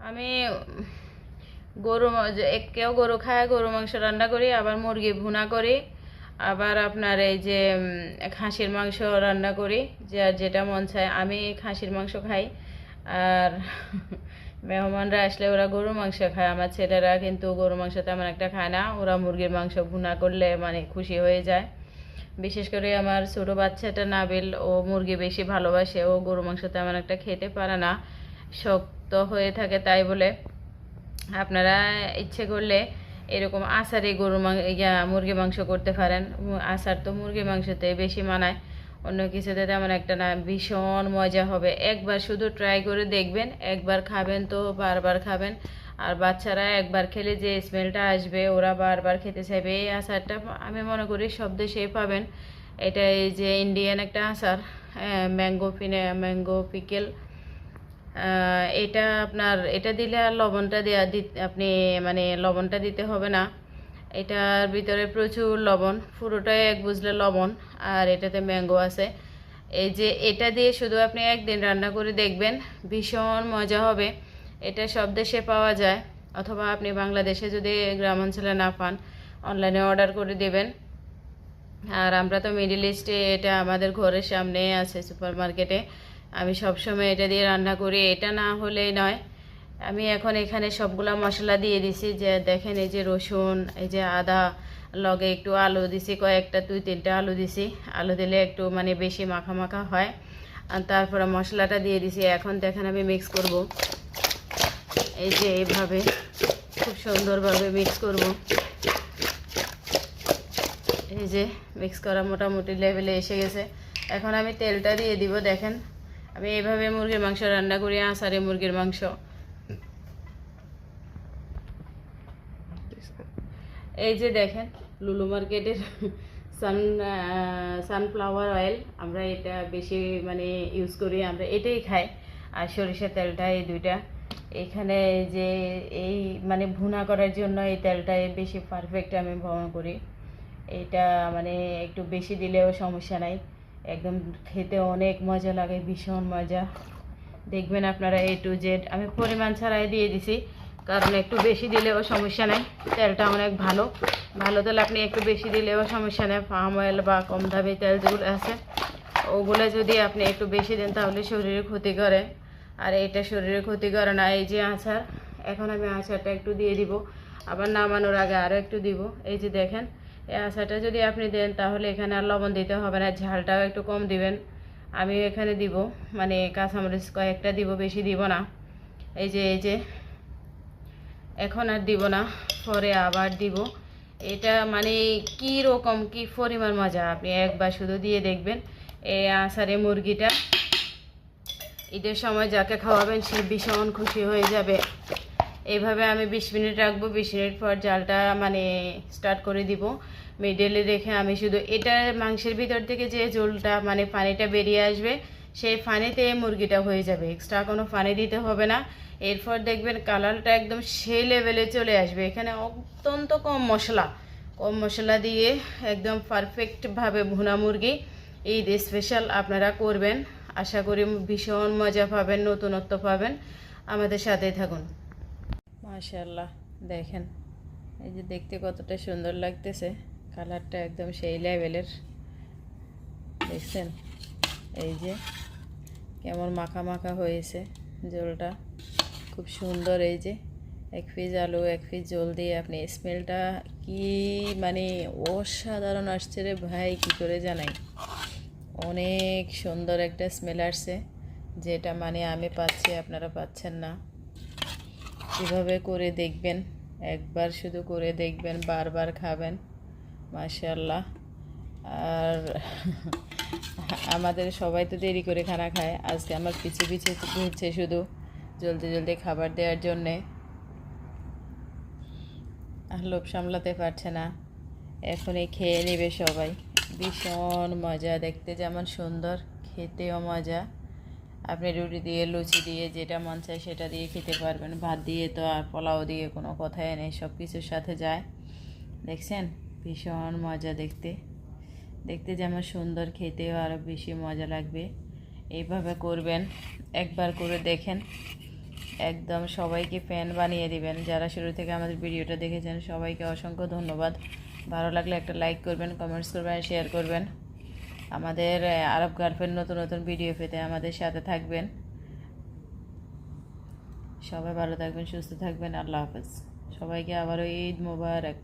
আমি গরু কেউ গরু খায়, গরু মাংস রান্না করি, আবার মুরগি ভুনা করি, আবার আপনার এই যে খাসির মাংস রান্না করি। যার যেটা মন চায়। আমি খাসির মাংস খাই, আর মেহমানরা আসলে ওরা গরুর মাংস খায়। আমার ছেলেরা কিন্তু গরু মাংস তেমন একটা খায় না, ওরা মুরগির মাংস ভুনা করলে মানে খুশি হয়ে যায়। বিশেষ করে আমার ছোটো বাচ্চাটা নাবিল, ও মুরগি বেশি ভালোবাসে, ও গরু মাংস তেমন একটা খেতে পারে না, শক্ত হয়ে থাকে। তাই বলে আপনারা ইচ্ছে করলে এরকম আচারে মুরগি মাংস করতে পারেন। আচার তো মুরগি মাংসতে বেশি মানায়, অন্য কিছুতে তেমন একটা না। ভীষণ মজা হবে, একবার শুধু ট্রাই করে দেখবেন, একবার খাবেন তো বারবার খাবেন। আর বাচ্চারা একবার খেলে যে স্মেলটা আসবে, ওরা বারবার খেতে চাইবে। এই আচারটা আমি মনে করি সব দেশেই পাবেন। এটা এই যে ইন্ডিয়ান একটা আচার, ম্যাঙ্গো পিকেল। এটা আপনার এটা দিলে আর লবণটা আপনি মানে লবণটা দিতে হবে না। এটার ভিতরে প্রচুর লবণ, পুরোটাই এক বুঝলে লবণ। আর এটাতে ম্যাঙ্গো আছে। এই যে এটা দিয়ে শুধু আপনি একদিন রান্না করে দেখবেন, ভীষণ মজা হবে। এটা সব দেশে পাওয়া যায়, অথবা আপনি বাংলাদেশে যদি গ্রামাঞ্চলে না পান, অনলাইনে অর্ডার করে দেবেন। আর আমরা তো মিডল ইস্টে, এটা আমাদের ঘরের সামনে আছে সুপার মার্কেটে। আমি সবসময় এটা দিয়ে রান্না করি, এটা না হলেই নয়। আমি এখন এখানে সবগুলা মশলা দিয়ে দিছি, যে দেখেন এই যে রসুন, এই যে আদা, লগে একটু আলু দিছি, কয়েকটা 2-3টা আলু দিছি। আলু দিলে একটু মানে বেশি মাখা মাখা হয়। আর তারপরে মশলাটা দিয়ে দিছি। এখন দেখেন আমি মিক্স করব, এই যে এইভাবে খুব সুন্দরভাবে মিক্স করব। এই যে মিক্স করা মোটামুটি লেভেলে এসে গেছে। এখন আমি তেলটা দিয়ে দিব। দেখেন আমি এইভাবে মুরগির মাংস রান্না করি, আচারে মুরগির মাংস। এই যে দেখেন লুলু মার্কেটের সানফ্লাওয়ার অয়েল, আমরা এটা বেশি মানে ইউজ করি, আমরা এটাই খাই। আর সরিষার তেলটা, এই দুইটা এখানে যে এই মানে ভুনা করার জন্য এই তেলটাই বেশি পারফেক্ট আমি ব্যবহার করি। এটা মানে একটু বেশি দিলেও সমস্যা নাই, একদম খেতে অনেক মজা লাগে, ভীষণ মজা। দেখবেন আপনারা A to Z আমি পরিমাণ ছাড়াই দিয়ে দিছি, কারণ একটু বেশি দিলেও সমস্যা নাই। তেলটা অনেক ভালো ভালো তেল, আপনি একটু বেশি দিলেও সমস্যা নেই। পাম অয়েল বা কম দামি তেল যেগুলো আছে, ওগুলো যদি আপনি একটু বেশি দেন তাহলে শরীরে ক্ষতি করে, আর এটা শরীরে ক্ষতি করে না। এই যে আচার, এখন আমি আচারটা একটু দিয়ে দিব, আবার নামানোর আগে আরও একটু দিব। এই যে দেখেন এই আচারটা যদি আপনি দেন তাহলে এখানে আর লবণ দিতে হবে না, ঝালটাও একটু কম দিবেন। আমি এখানে দিব মানে কাঁচামরিচ কয়েকটা দিব, বেশি দিব না। এই যে এখন আর দিব না, পরে আবার দিব। এটা মানে কি রকম কি পরিমাণ মজা, আপনি একবার শুধু দিয়ে দেখবেন। এই আচারে মুরগিটা ঈদের সময় যাকে খাওয়াবেন সে ভীষণ খুশি হয়ে যাবে। এইভাবে আমি 20 মিনিট রাখবো, 20 মিনিট পর জালটা মানে স্টার্ট করে দিব। মিডলে রেখে আমি শুধু এটা মাংসের ভিতর থেকে যে ঝোলটা মানে পানিটা বেরিয়ে আসবে, সেই পানিতে মুরগিটা হয়ে যাবে, এক্সট্রা কোনো পানি দিতে হবে না। এরপর দেখবেন কালারটা একদম সেই লেভেলে চলে আসবে। এখানে অত্যন্ত কম মশলা দিয়ে একদম পারফেক্টভাবে ভুনা মুরগি ঈদ স্পেশাল আপনারা করবেন। আশা করি ভীষণ মজা পাবেন, নতুনত্ব পাবেন। আমাদের সাথেই থাকুন। মাশাআল্লাহ, দেখেন এই যে দেখতে কতটা সুন্দর লাগতেছে, কালারটা একদম সেই লেভেলের। দেখছেন এই যে কেমন মাখা মাখা হয়েছে ঝোলটা, খুব সুন্দর। এই যে 1 পিস আলু 1 পিস ঝোল দিয়ে আপনি স্মেলটা কি মানে অসাধারণ আসছে রে ভাই, কি করে জানাই। অনেক সুন্দর একটা স্মেল আসছে, যেটা মানে আমি পাচ্ছি আপনারা পাচ্ছেন না। এভাবে করে দেখবেন, একবার শুধু করে দেখবেন, বারবার খাবেন। মাশাআল্লাহ। আর আমাদের সবাই তো দেরি করে খানা খায়, আজকে আমার পিছে পিছে ঘুরছে শুধু জলদি জলদি খাবার দেওয়ার জন্যে। আর লোভ সামলাতে পারছে না, এখনই খেয়ে নেবে সবাই। ভীষণ মজা, দেখতে যেমন সুন্দর, খেতেও মজা। আপনি রুটি দিয়ে, লুচি দিয়ে, যেটা মন চায় সেটা দিয়ে খেতে পারবেন। ভাত দিয়ে তো আর পোলাও দিয়ে কোনো কথাই নেই, সব কিছুর সাথে যায়। দেখছেন ভীষণ মজা, দেখতে দেখতে যেমন সুন্দর, খেতেও আরও বেশি মজা লাগবে। এইভাবে করবেন, একবার করে দেখেন, একদম সবাইকে ফ্যান বানিয়ে দিবেন। যারা শুরু থেকে আমাদের ভিডিওটা দেখেছেন সবাইকে অসংখ্য ধন্যবাদ। ভালো লাগলে একটা লাইক করবেন, কমেন্টস করবেন, শেয়ার করবেন। আমাদের আরব গার্লফ্রেন্ড নতুন নতুন ভিডিও পেতে আমাদের সাথে থাকবেন। সবাই ভালো থাকবেন, সুস্থ থাকবেন। আল্লাহ হাফেজ। সবাইকে আবারও ঈদ মোবারক।